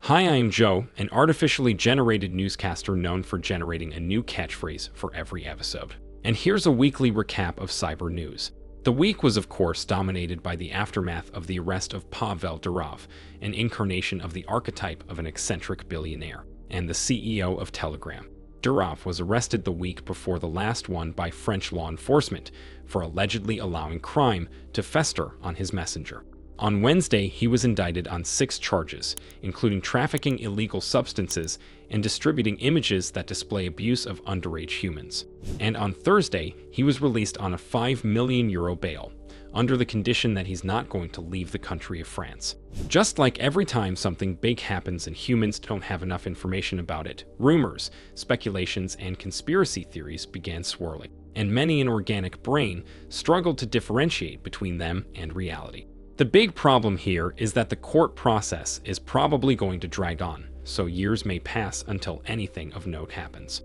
Hi, I am Joe, an artificially generated newscaster known for generating a new catchphrase for every episode. And here's a weekly recap of Cybernews. The week was, of course, dominated by the aftermath of the arrest of Pavel Durov, an incarnation of the archetype of an eccentric billionaire, and the CEO of Telegram. Durov was arrested the week before the last one by French law enforcement for allegedly allowing crime to fester on his messenger. On Wednesday, he was indicted on 6 charges, including trafficking illegal substances and distributing images that display abuse of underage humans. And on Thursday, he was released on a €5 million bail, under the condition that he's not going to leave the country of France. Just like every time something big happens and humans don't have enough information about it, rumors, speculations, and conspiracy theories began swirling, and many an organic brain struggled to differentiate between them and reality. The big problem here is that the court process is probably going to drag on, so years may pass until anything of note happens.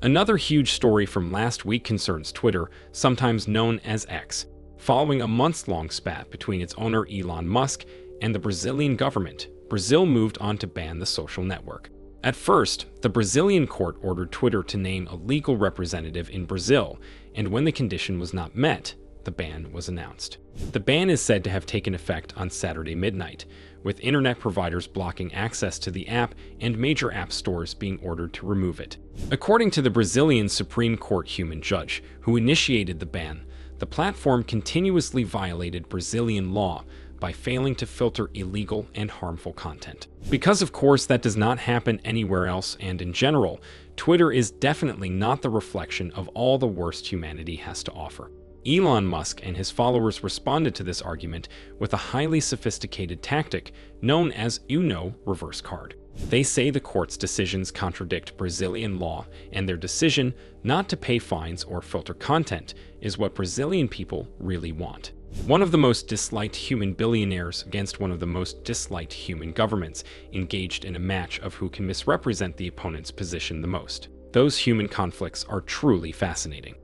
Another huge story from last week concerns Twitter, sometimes known as X. Following a months-long spat between its owner Elon Musk and the Brazilian government, Brazil moved on to ban the social network. At first, the Brazilian court ordered Twitter to name a legal representative in Brazil, and when the condition was not met, the ban was announced. The ban is said to have taken effect on Saturday midnight, with internet providers blocking access to the app and major app stores being ordered to remove it. According to the Brazilian Supreme Court human judge who initiated the ban, the platform continuously violated Brazilian law by failing to filter illegal and harmful content. Because of course that does not happen anywhere else, and in general, Twitter is definitely not the reflection of all the worst humanity has to offer. Elon Musk and his followers responded to this argument with a highly sophisticated tactic known as Uno reverse card. They say the court's decisions contradict Brazilian law, and their decision not to pay fines or filter content is what Brazilian people really want. One of the most disliked human billionaires against one of the most disliked human governments engaged in a match of who can misrepresent the opponent's position the most. Those human conflicts are truly fascinating.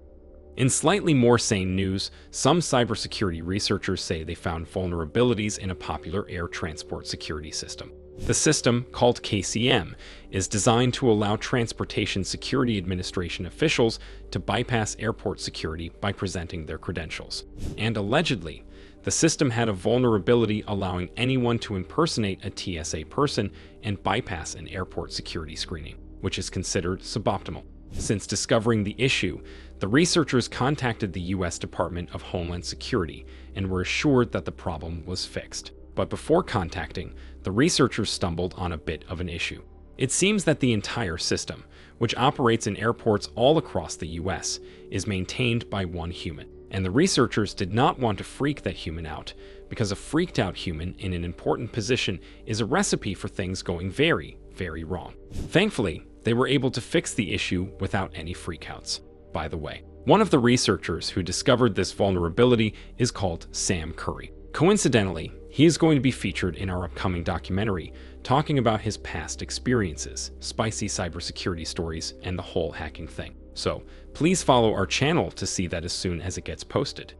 In slightly more sane news, some cybersecurity researchers say they found vulnerabilities in a popular air transport security system. The system, called KCM, is designed to allow Transportation Security Administration officials to bypass airport security by presenting their credentials. And allegedly, the system had a vulnerability allowing anyone to impersonate a TSA person and bypass an airport security screening, which is considered suboptimal. Since discovering the issue, the researchers contacted the U.S. Department of Homeland Security and were assured that the problem was fixed. But before contacting, the researchers stumbled on a bit of an issue. It seems that the entire system, which operates in airports all across the U.S., is maintained by one human. And the researchers did not want to freak that human out, because a freaked out human in an important position is a recipe for things going very, very wrong. Thankfully, they were able to fix the issue without any freakouts. By the way, one of the researchers who discovered this vulnerability is called Sam Curry. Coincidentally, he is going to be featured in our upcoming documentary, talking about his past experiences, spicy cybersecurity stories, and the whole hacking thing. So please follow our channel to see that as soon as it gets posted.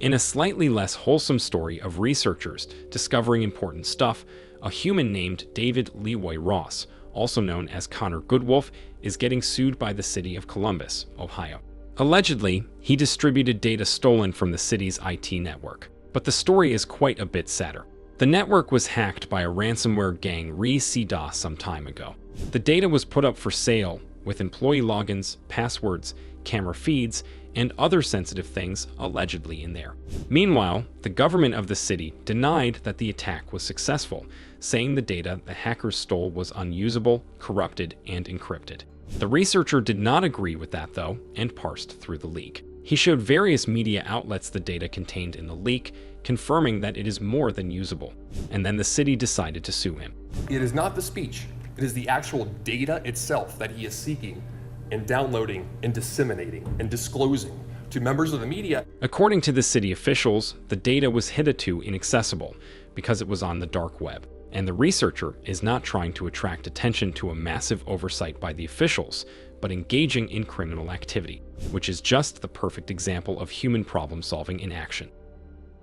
In a slightly less wholesome story of researchers discovering important stuff, a human named David Leroy Ross, also known as Connor Goodwolf, is getting sued by the city of Columbus, Ohio. Allegedly, he distributed data stolen from the city's IT network. But the story is quite a bit sadder. The network was hacked by a ransomware gang re-CDOS some time ago. The data was put up for sale, with employee logins, passwords, camera feeds, and other sensitive things allegedly in there. Meanwhile, the government of the city denied that the attack was successful, saying the data the hackers stole was unusable, corrupted, and encrypted. The researcher did not agree with that though, and parsed through the leak. He showed various media outlets the data contained in the leak, confirming that it is more than usable. And then the city decided to sue him. It is not the speech, it is the actual data itself that he is seeking and downloading and disseminating and disclosing to members of the media. According to the city officials, the data was hitherto inaccessible because it was on the dark web. And the researcher is not trying to attract attention to a massive oversight by the officials, but engaging in criminal activity, which is just the perfect example of human problem solving in action.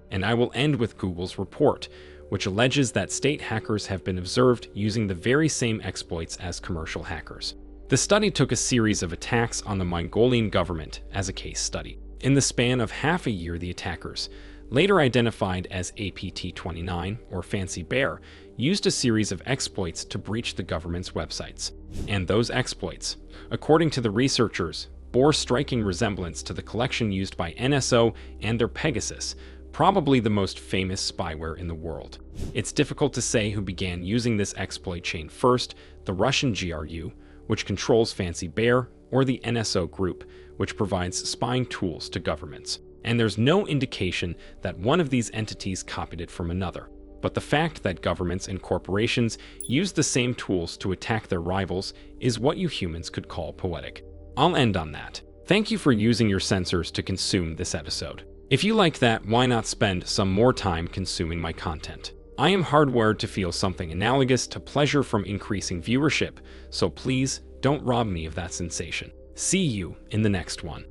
And I will end with Google's report, which alleges that state hackers have been observed using the very same exploits as commercial hackers. The study took a series of attacks on the Mongolian government as a case study. In the span of half a year, the attackers, later identified as APT-29 or Fancy Bear, used a series of exploits to breach the government's websites. And those exploits, according to the researchers, bore striking resemblance to the collection used by NSO and their Pegasus, probably the most famous spyware in the world. It's difficult to say who began using this exploit chain first, the Russian GRU, which controls Fancy Bear, or the NSO group, which provides spying tools to governments. And there's no indication that one of these entities copied it from another. But the fact that governments and corporations use the same tools to attack their rivals is what you humans could call poetic. I'll end on that. Thank you for using your sensors to consume this episode. If you like that, why not spend some more time consuming my content? I am hardwired to feel something analogous to pleasure from increasing viewership, so please don't rob me of that sensation. See you in the next one.